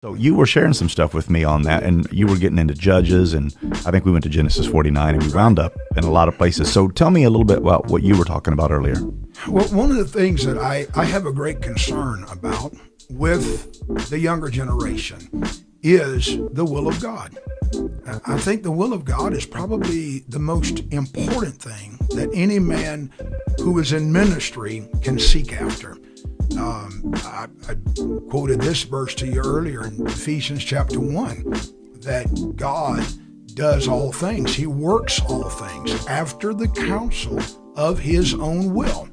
So you were sharing some stuff with me on that, and you were getting into Judges, and I think we went to Genesis 49, and we wound up in a lot of places. So tell me a little bit about what you were talking about earlier. Well, one of the things that I have a great concern about with the younger generation is the will of God. I think the will of God is probably the most important thing that any man who is in ministry can seek after. I quoted this verse to you earlier in Ephesians chapter 1, that God does all things. He works all things after the counsel of his own will.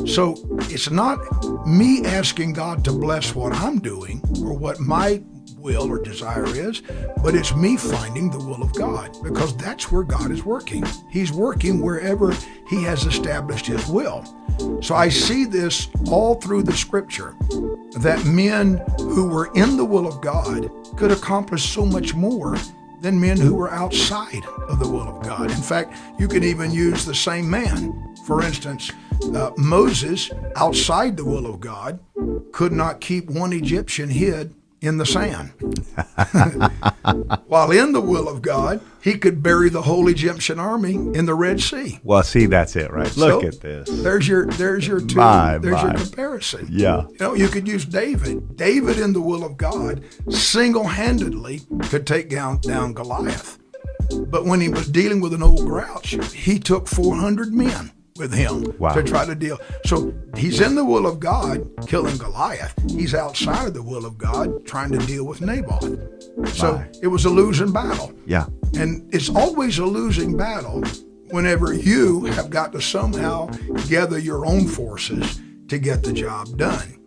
So it's not me asking God to bless what I'm doing or what my will or desire is, but it's me finding the will of God, because that's where God is working. He's working wherever he has established his will. So I see this all through the scripture, that men who were in the will of God could accomplish so much more than men who were outside of the will of God. In fact, you can even use the same man. For instance, Moses, outside the will of God, could not keep one Egyptian hid in the sand. While in the will of God, he could bury the whole Egyptian army in the Red Sea. Well, see, that's it, right? Look at this. There's your your comparison. Yeah. You know, you could use David. David, in the will of God, single-handedly could take down Goliath. But when he was dealing with an old grouch, he took 400 men with him to try to deal. So he's in the will of God, killing Goliath. He's outside of the will of God, trying to deal with Naboth. So it was a losing battle. Yeah. And it's always a losing battle whenever you have got to somehow gather your own forces to get the job done.